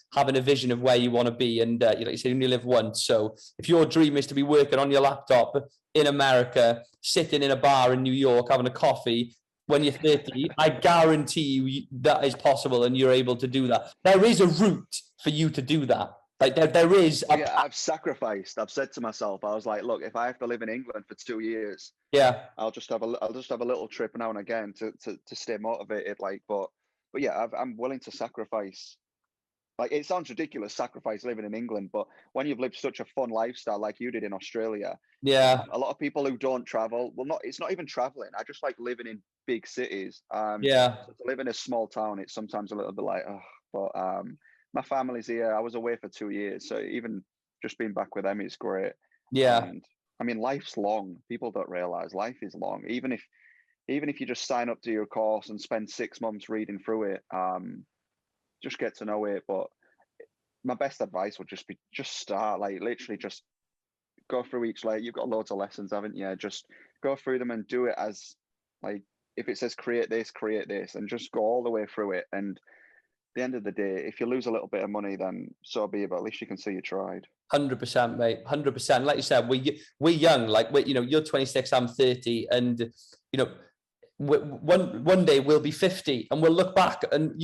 vision of where you want to be. And you know, you say you only live once. So if your dream is to be working on your laptop in America, sitting in a bar in New York, having a coffee, when you're 30, I guarantee you that is possible and you're able to do that. There is a route for you to do that. Like there is. Yeah, I've sacrificed. I've said to myself, I was like, look, if I have to live in England for 2 years, yeah, I'll just have a little trip now and again to stay motivated. Like, but yeah, I'm willing to sacrifice. Like, it sounds ridiculous, sacrifice living in England, but when you've lived such a fun lifestyle like you did in Australia, yeah, a lot of people who don't travel, well, it's not even traveling. I just like living in big cities. yeah. So to live in a small town, it's sometimes a little bit like, oh, but my family's here. I was away for 2 years, so even just being back with them is great. Yeah. And I mean, life's long. People don't realize life is long. Even if you just sign up to your course and spend 6 months reading through it, just get to know it. But my best advice would just be start, like, literally just go through each, like, you've got loads of lessons, haven't you? Just go through them and do it as, like, if it says create this, and just go all the way through it. And at the end of the day, if you lose a little bit of money, then so be it, but at least you can see you tried. 100%, mate. 100%. Like you said, we're young. Like, you know, you're 26, I'm 30, and you know, one day we'll be 50 and we'll look back and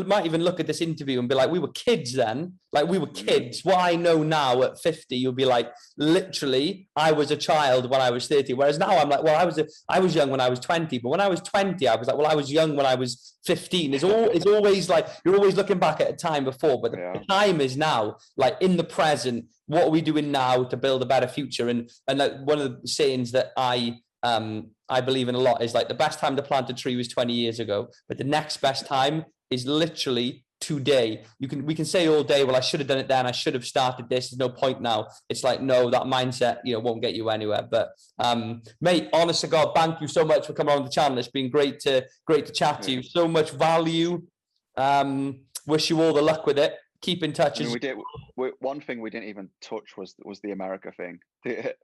might even look at this interview and be like, we were kids then. Like, we were kids. What I know now at 50, you'll be like, literally, I was a child when I was 30. Whereas now I'm like, well, I was young when I was 20. But when I was 20, I was like, well, I was young when I was 15. It's always like, you're always looking back at a time before, but the time is now, like, in the present. What are we doing now to build a better future? And like, one of the sayings that I believe in a lot is, like, the best time to plant a tree was 20 years ago, but the next best time is literally today. We can say all day, well, I should have done it then, I should have started this, there's no point now. It's like, no, that mindset, you know, won't get you anywhere. But mate, honest to God, thank you so much for coming on the channel. It's been great to chat to you. So much value. Wish you all the luck with it. Keep in touch. I mean, one thing we didn't even touch was the America thing.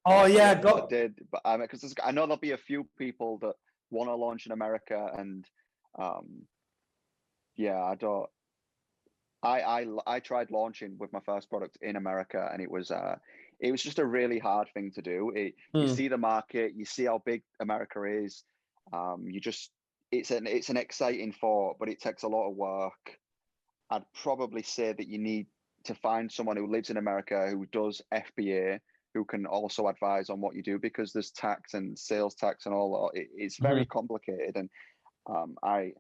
Oh yeah, I did, but because I know there'll be a few people that want to launch in America, and yeah, I tried launching with my first product in America, and it was just a really hard thing to do. You see the market, you see how big America is. It's an exciting thought, but it takes a lot of work. I'd probably say that you need to find someone who lives in America who does FBA, who can also advise on what you do, because there's tax and sales tax and all that. It's very complicated. And I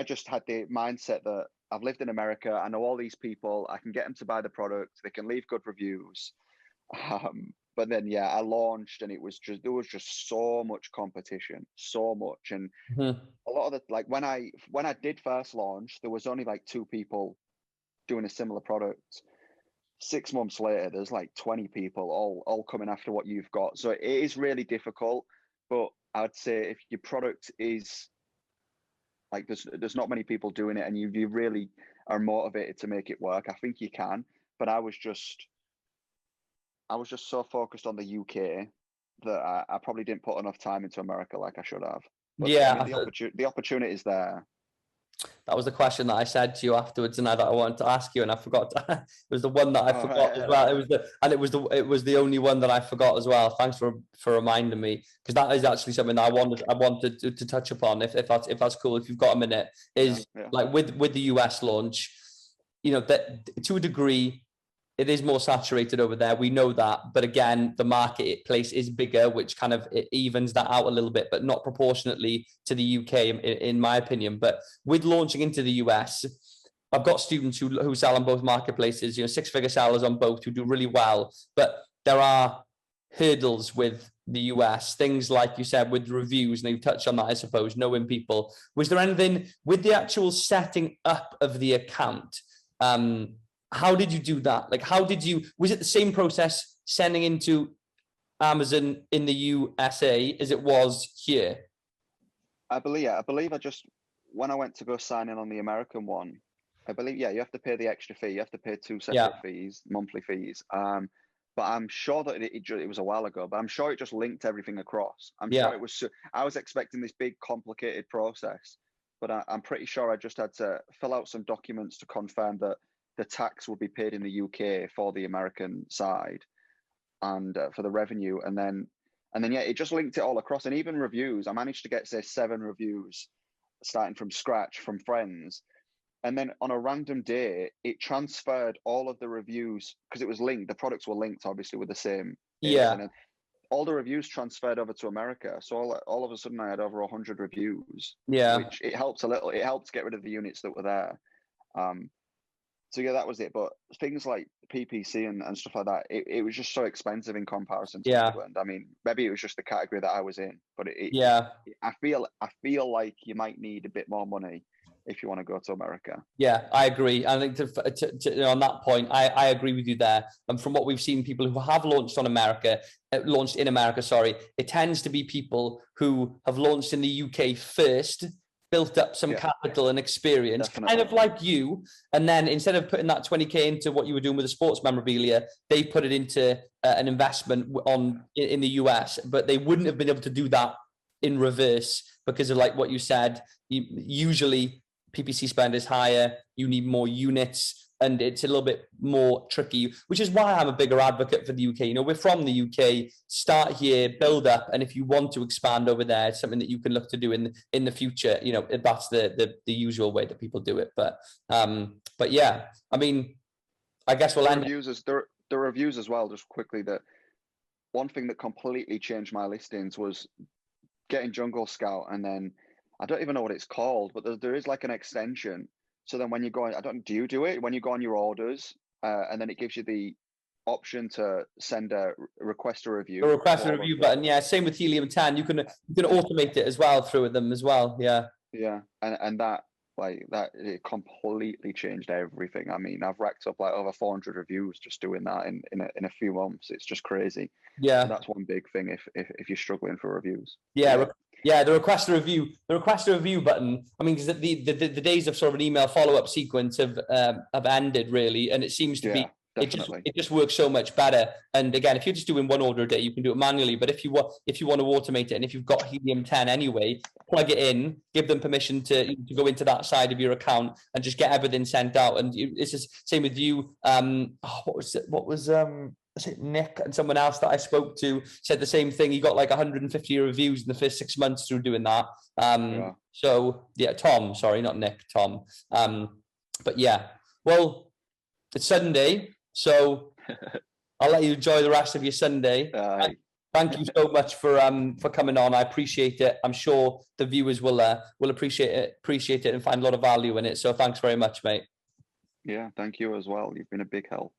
just had the mindset that I've lived in America, I know all these people, I can get them to buy the product, they can leave good reviews. But then, yeah, I launched, and there was just so much competition, so much. And a lot of the, like, when I did first launch, there was only like 2 people doing a similar product. 6 months later, there's like 20 people all coming after what you've got. So it is really difficult, but I'd say if your product is like, there's not many people doing it, and you really are motivated to make it work, I think you can. But I was just so focused on the UK that I probably didn't put enough time into America like I should have. But, yeah, I mean, the opportunity is there. That was the question that I said to you afterwards, and that I wanted to ask you, and I forgot. It was the one that I forgot as well. It was the only one that I forgot as well. Thanks for reminding me, because that is actually something that I wanted to touch upon. If that's cool, if you've got a minute, is like with the US launch, you know, that to a degree, it is more saturated over there. We know that, but again, the marketplace is bigger, which kind of it evens that out a little bit, but not proportionately to the UK, in my opinion. But with launching into the US, I've got students who sell on both marketplaces, you know, 6-figure sellers on both who do really well. But there are hurdles with the US, things like you said with reviews, and you touched on that, I suppose, knowing people. Was there anything with the actual setting up of the account? How did you do that? Like, was it the same process sending into Amazon in the USA as it was here? I believe when I went to go sign in on the American one, I believe, you have to pay the extra fee. You have to pay 2 separate fees, monthly fees. But I'm sure that it was a while ago, but I'm sure it just linked everything across. I'm sure it was, I was expecting this big complicated process, but I'm pretty sure I just had to fill out some documents to confirm that the tax will be paid in the UK for the American side and for the revenue. And then, it just linked it all across. And even reviews, I managed to get, say, 7 reviews starting from scratch from friends. And then on a random day, it transferred all of the reviews because it was linked. The products were linked, obviously, with the same. And all the reviews transferred over to America. So all of a sudden, I had over 100 reviews. Which it helps a little. It helped get rid of the units that were there. So that was it. But things like PPC and stuff like that, it was just so expensive in comparison to England. I mean, maybe it was just the category that I was in, but I feel like you might need a bit more money if you want to go to America. Yeah, I agree. I think on that point, I agree with you there. And from what we've seen, people who have launched in America, it tends to be people who have launched in the UK first, built up some capital and experience, kind of like you. And then instead of putting that 20K into what you were doing with the sports memorabilia, they put it into an investment in the US, but they wouldn't have been able to do that in reverse because of like what you said. Usually PPC spend is higher, you need more units, and it's a little bit more tricky, which is why I'm a bigger advocate for the UK. You know, we're from the UK, start here, build up, and if you want to expand over there, it's something that you can look to do in the future. You know, that's the usual way that people do it. But yeah, I mean, I guess we'll end the reviews as well. Just quickly, that one thing that completely changed my listings was getting Jungle Scout, and then I don't even know what it's called, but there is like an extension. So then when you go, do you do it when you go on your orders, and then it gives you the option to send a request a review. A request a review button, yeah. Same with Helium 10. You can automate it as well through them as well, yeah. Yeah, and that it completely changed everything. I mean, I've racked up like over 400 reviews just doing that in a few months. It's just crazy. Yeah, so that's one big thing if you're struggling for reviews. Yeah, the request a review button. I mean, because the days of sort of an email follow-up sequence have ended really, and it seems to be it just works so much better. And again, if you're just doing one order a day, you can do it manually. But if you want to automate it, and if you've got Helium 10 anyway, plug it in, give them permission to go into that side of your account and just get everything sent out. And it's just same with you. What was Nick and someone else that I spoke to said the same thing. He got like 150 reviews in the first 6 months through doing that. So yeah, Tom, sorry, not Nick, Tom. But yeah, well, it's Sunday, so I'll let you enjoy the rest of your Sunday. Thank you so much for coming on. I appreciate it. I'm sure the viewers will appreciate it and find a lot of value in it. So thanks very much, mate. Yeah, thank you as well. You've been a big help.